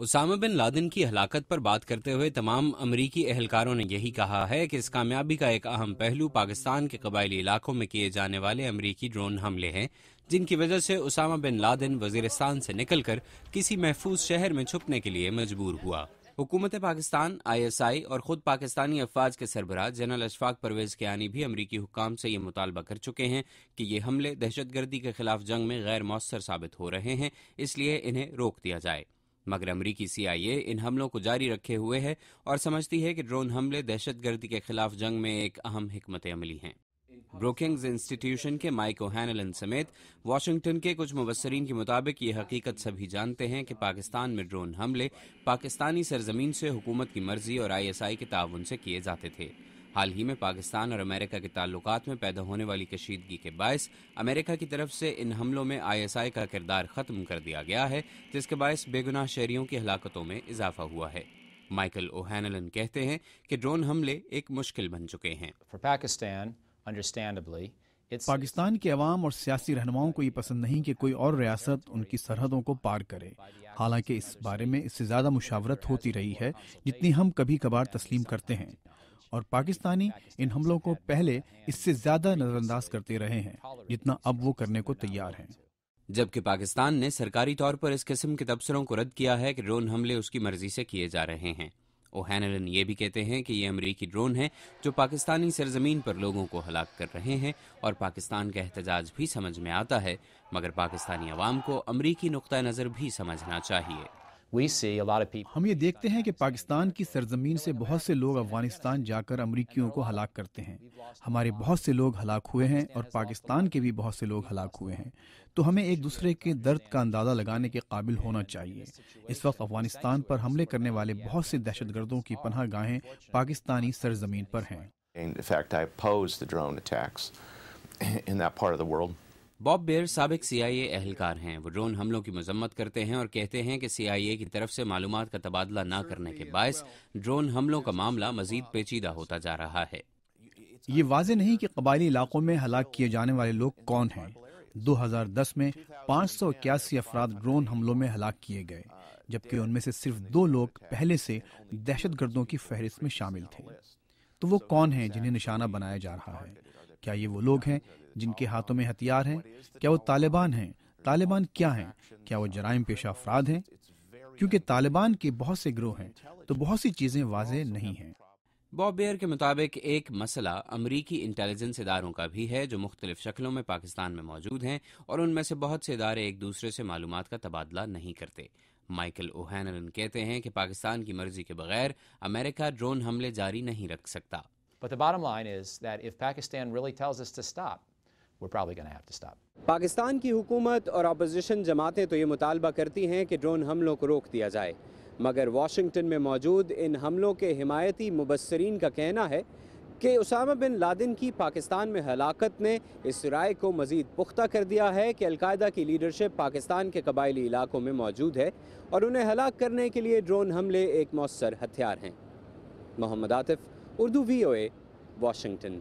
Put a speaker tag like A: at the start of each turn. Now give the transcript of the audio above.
A: Usama bin Laden کی ہلاکت پر بات کرتے ہوئے تمام امریکی اہلکاروں نے یہی کہا ہے کہ اس کامیابی کا ایک اہم پہلو پاکستان کے قبائلی علاقوں میں کیے جانے والے امریکی ڈرون حملے ہیں، جن کی وجہ سے اسامہ بن لادن وزیرستان سے نکل کر کسی محفوظ شہر میں چھپنے کے لیے مجبور ہوا۔ حکومت پاکستان، ISI اور خود پاکستانی افواج کے سربراہ جنرل اشفاق پرویز کیانی بھی امریکی حکام سے یہ مطالبہ کر چکے ہیں کہ یہ حملے دہشت گردی کے خلاف جنگ میں غیر مؤثر ثابت ہو رہے ہیں، اس لیے انہیں روک دیا جائے۔ مگر امریکی CIA ان حملوں کو جاری رکھے ہوئے ہے اور سمجھتی ہے کہ ڈرون حملے دہشت گردی کے خلاف جنگ میں ایک اہم حکمت عملی ہیں۔ بروکنگز انسٹی ٹیوشن کے مائک اوہینلن سمیت واشنگٹن کے کچھ مبصرین کے مطابق یہ حقیقت سبھی جانتے ہیں کہ پاکستان میں ڈرون حملے پاکستانی سرزمین سے حکومت کی مرضی اور ISI کے تعاون سے کیے جاتے تھے۔ حال ہی میں پاکستان اور امریکہ کے تعلقات میں پیدا ہونے والی کشیدگی کے باعث امریکہ کی طرف سے ان حملوں میں ISI کا کردار ختم کر دیا گیا ہے، جس کے باعث بے گناہ شہریوں کی ہلاکتوں میں اضافہ ہوا ہے۔ مائیکل اوہینلن کہتے ہیں کہ ڈرون حملے ایک مشکل بن چکے ہیں۔
B: پاکستان کے عوام اور سیاسی رہنماؤں کو یہ پسند نہیں کہ کوئی اور ریاست ان کی سرحدوں کو پار کرے، حالانکہ اس بارے میں اس سے زیادہ مشاورت ہوتی رہی ہے جتنی ہم کبھی کبھار تسلیم کرتے ہیں، اور پاکستانی ان حملوں کو پہلے اس سے زیادہ نظر انداز کرتے رہے ہیں جتنا اب وہ کرنے کو تیار ہیں۔
A: جبکہ پاکستان نے سرکاری طور پر اس قسم کے تبصروں کو رد کیا ہے کہ ڈرون حملے اس کی مرضی سے کیے جا رہے ہیں۔ اوہینلن یہ بھی کہتے ہیں کہ یہ امریکی ڈرون ہیں جو پاکستانی سرزمین پر لوگوں کو ہلاک کر رہے ہیں، اور پاکستان کا احتجاج بھی سمجھ میں آتا ہے، مگر پاکستانی عوام کو امریکی نقطہ نظر بھی سمجھنا چاہیے۔
B: ہم یہ دیکھتے ہیں کہ پاکستان کی سرزمین سے بہت سے لوگ افغانستان جا کر امریکیوں کو ہلاک کرتے ہیں، ہمارے بہت سے لوگ ہلاک ہوئے ہیں اور پاکستان کے بھی بہت سے لوگ ہلاک ہوئے ہیں، تو ہمیں ایک دوسرے کے درد کا اندازہ لگانے کے قابل ہونا چاہیے۔ اس وقت افغانستان پر حملے کرنے والے بہت سے دہشت گردوں کی پناہ گاہیں پاکستانی سرزمین پر ہیں۔
A: باب بیئر سابق CIA اہلکار ہیں۔ وہ ڈرون حملوں کی مذمت کرتے ہیں اور کہتے ہیں کہ CIA کی طرف سے معلومات کا تبادلہ نہ کرنے کے باعث ڈرون حملوں کا معاملہ مزید پیچیدہ ہوتا جا رہا ہے۔
B: یہ واضح نہیں کہ قبائلی علاقوں میں ہلاک کیے جانے والے لوگ کون ہیں۔ 2010 میں 581 افراد ڈرون حملوں میں ہلاک کیے گئے، جبکہ ان میں سے صرف 2 لوگ پہلے سے دہشت گردوں کی فہرست میں شامل تھے۔ تو وہ کون ہیں جنہیں نشانہ بنایا جا رہا ہے؟ کیا یہ وہ لوگ ہیں جن کے ہاتھوں میں ہتھیار ہیں؟ کیا وہ طالبان ہیں؟ طالبان کیا ہیں؟ کیا وہ جرائم پیشہ افراد ہیں؟ کیونکہ طالبان کے بہت سے گروہ ہیں تو بہت سی چیزیں واضح نہیں ہیں۔
A: باب بیئر کے مطابق ایک مسئلہ امریکی انٹیلیجنس اداروں کا بھی ہے جو مختلف شکلوں میں پاکستان میں موجود ہیں، اور ان میں سے بہت سے ادارے ایک دوسرے سے معلومات کا تبادلہ نہیں کرتے۔ مائیکل اوہینلن کہتے ہیں کہ پاکستان کی مرضی کے بغیر امریکہ ڈرون حملے جاری نہیں رکھ سکتا۔
C: پاکستان کی حکومت اور اپوزیشن جماعتیں تو یہ مطالبہ کرتی ہیں کہ ڈرون حملوں کو روک دیا جائے، مگر واشنگٹن میں موجود ان حملوں کے حمایتی مبصرین کا کہنا ہے کہ اسامہ بن لادن کی پاکستان میں ہلاکت نے اس رائے کو مزید پختہ کر دیا ہے کہ القاعدہ کی لیڈرشپ پاکستان کے قبائلی علاقوں میں موجود ہے اور انہیں ہلاک کرنے کے لیے ڈرون حملے ایک مؤثر ہتھیار ہیں۔ محمد عاطف، اردو VOA، واشنگٹن۔